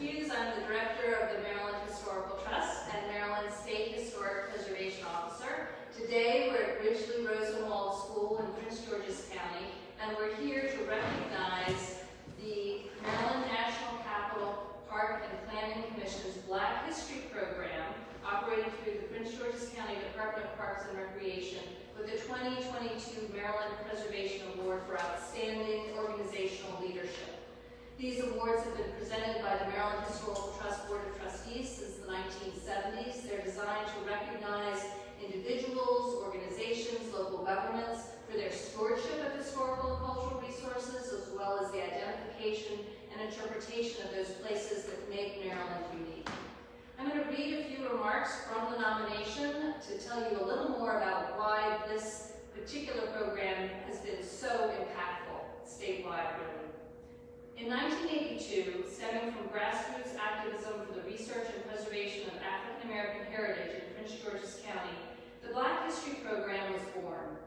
Hughes. I'm the Director of the Maryland Historical Trust and Maryland State Historic Preservation Officer. Today we're at Ridgely Rosenwald School in Prince George's County, and we're here to recognize the Maryland National Capital Park and Planning Commission's Black History Program, operated through the Prince George's County Department of Parks and Recreation, with the 2022 Maryland Preservation Award for Outstanding Organizational Leadership. These awards have been presented by the Maryland Historical Trust Board of Trustees since the 1970s. They're designed to recognize individuals, organizations, local governments for their stewardship of historical and cultural resources, as well as the identification and interpretation of those places that make Maryland unique. I'm going to read a few remarks from the nomination to tell you a little more about why this particular program has been so impactful statewide, really. In 1982, stemming from grassroots activism for the research and preservation of African American heritage in Prince George's County, the Black History Program was born.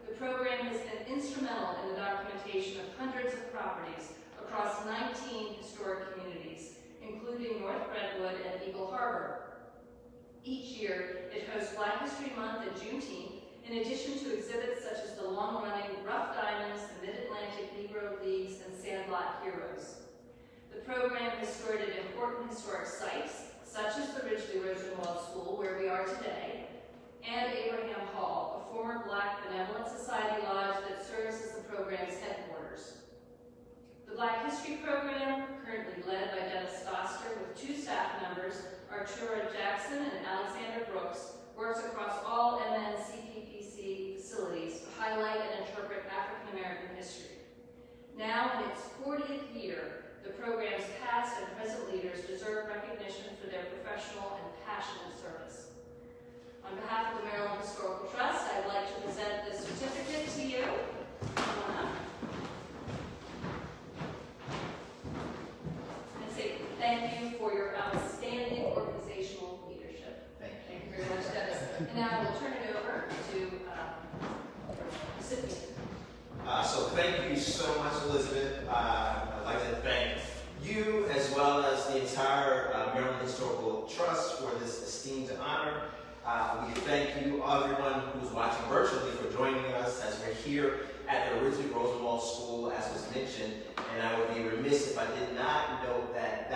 The program has been instrumental in the documentation of hundreds of properties across 19 historic communities, including North Brentwood and Eagle Harbor. Each year, it hosts Black History Month and Juneteenth, in addition to exhibits such as the long-running Rough Diamonds, the Mid-Atlantic Negro Leagues, and Sandlot Heroes. The program has stewarded important historic sites, such as the Ridgely Rosenwald School, where we are today, and Abraham Hall, a former Black Benevolent Society lodge that serves as the program's headquarters. The Black History Program, currently led by Dennis Stoster with 2 staff members, Artura Jackson and Alexander Brooks, works across all M-NCPPC facilities to highlight and interpret African American history. Now, in its 40th year, the program's past and present leaders deserve recognition for their professional and passionate service. On behalf of the Maryland Historical Trust, I'd like to present this certificate to you. And say thank you for your outstanding organizational leadership. Thank you very much, Dennis. And now I will turn it over to Sydney. So thank you so much, Elizabeth. I'd like to thank you as well as the entire Maryland Historical Trust for this esteemed honor. We thank you, everyone who's watching virtually, for joining us as we're here at the Ridgely Rosenwald School, as was mentioned. And I would be remiss if I did not note that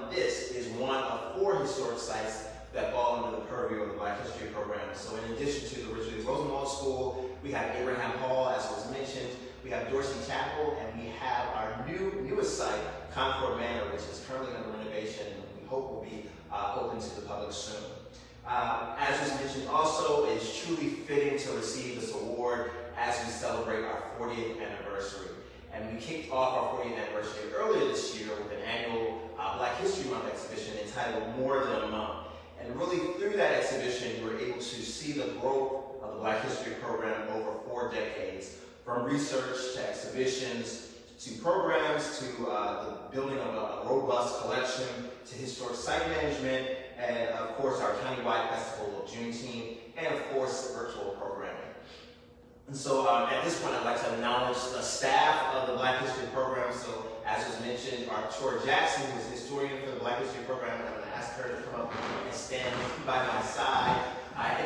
this is one of 4 historic sites that fall under the purview of the Black History Program. So in addition to the Ridgely Rosenwald School, we have Abraham Hall, as was mentioned, we have Dorsey Chapel, and we have our newest site, Concord Manor, which is currently under renovation and we hope will be open to the public soon. As was mentioned also, it's truly fitting to receive this award as we celebrate our 40th anniversary. And we kicked off our 40th anniversary earlier this year with an annual Black History Month exhibition entitled More Than a Month. And really through that exhibition, we were able to see the growth of the Black History Program over 4 decades, from research to exhibitions, to programs, to the building of a robust collection, to historic site management, and of course our countywide festival of Juneteenth, and of course virtual programming. And so at this point I'd like to acknowledge the staff of the Black History Program. So as was mentioned, Artura Jackson, who is a historian for the Black History Program, I'm going to ask her to come up and stand by my side.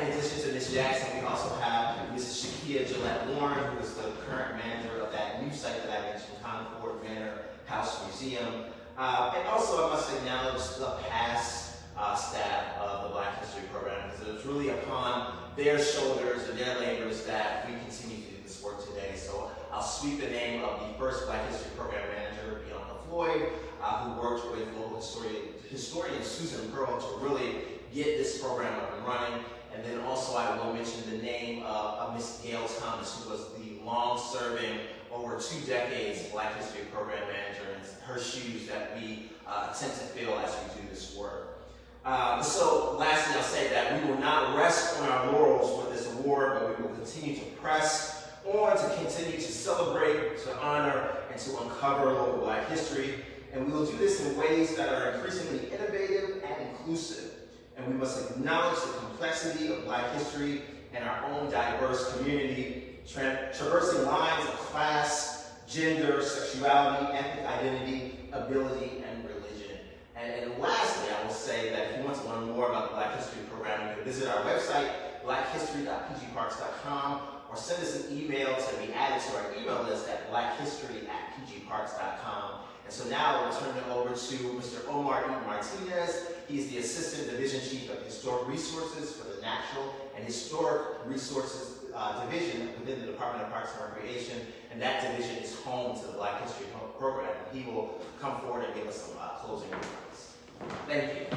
In addition to Ms. Jackson, we also have Mrs. Shakia Gillette Warren, who is the current manager of that new site that I mentioned, Concord Manor House Museum. And also I must acknowledge the past staff of the Black History Program, because it was really upon their shoulders and their labors that we continue to do this work today. So I'll sweep the name of the first Black History Program manager, Bianca Floyd, who worked with local historian Susan Pearl to really get this program up and running. And then also I will mention the name of Miss Gail Thomas, who was the long-serving, over 2 decades Black History Program manager, and it's her shoes that we attempt to fill as we do this work. So lastly, I'll say that we will not rest on our laurels with this award, but we will continue to press on to continue to celebrate, to honor, and to uncover local Black history. And we will do this in ways that are increasingly innovative and inclusive. And we must acknowledge the complexity of Black history and our own diverse community, traversing lines of class, gender, sexuality, ethnic identity, ability, and religion. more about the Black History Program, you can visit our website, blackhistory.pgparks.com, or send us an email to be added to our email list at blackhistory@pgparks.com. And so now we'll turn it over to Mr. Omar E. Martinez. He's the Assistant Division Chief of Historic Resources for the Natural and Historic Resources Division within the Department of Parks and Recreation, and that division is home to the Black History Program. He will come forward and give us some closing remarks. Thank you.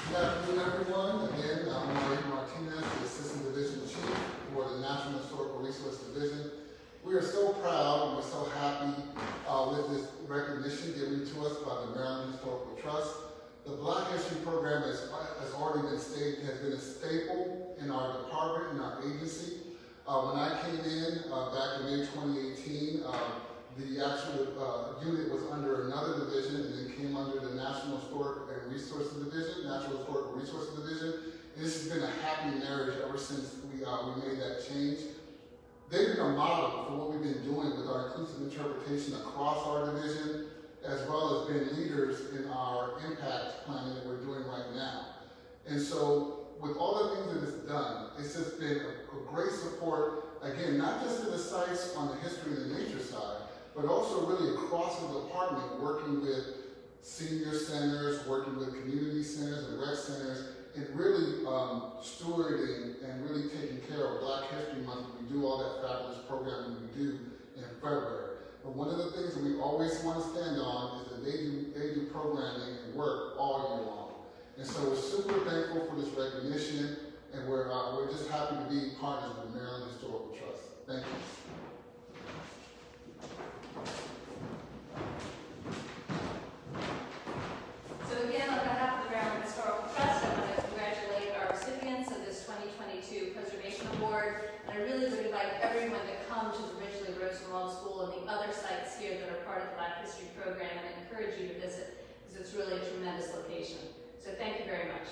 Good afternoon, everyone. Again, I'm Omar Martinez, the Assistant Division Chief for the National Historical Resource Division. We are so proud and we're so happy with this recognition given to us by the Maryland Historical Trust. The Black History Program, has already been stated, has been a staple in our department, in our agency. When I came in back in May 2018, the actual unit was under another division and then came under the National Historic and Resources Division, Natural Historical Resources Division. And this has been a happy marriage ever since we made that change. They've been a model for what we've been doing with our inclusive interpretation across our division, as well as being leaders in our impact planning that we're doing right now. And so, with all the things that it's done, it's just been a great support, again, not just to the sites on the history and the nature side, but also really across the department, working with senior centers, working with community centers and rec centers, and really stewarding and really taking care of Black History Month. We do all that fabulous programming we do in February. But one of the things that we always want to stand on is that they do programming and work all year long. And so we're super thankful for this recognition, and we're just happy to be partners with the Maryland Historical Trust. Thank you. So again, on behalf of the Maryland Historical Trust, I want to congratulate our recipients of this 2022 Preservation Award. And I really would invite everyone to come to the Ridgely Rosenwald School and the other sites here that are part of the Black History Program, and I encourage you to visit because it's really a tremendous location. So thank you very much.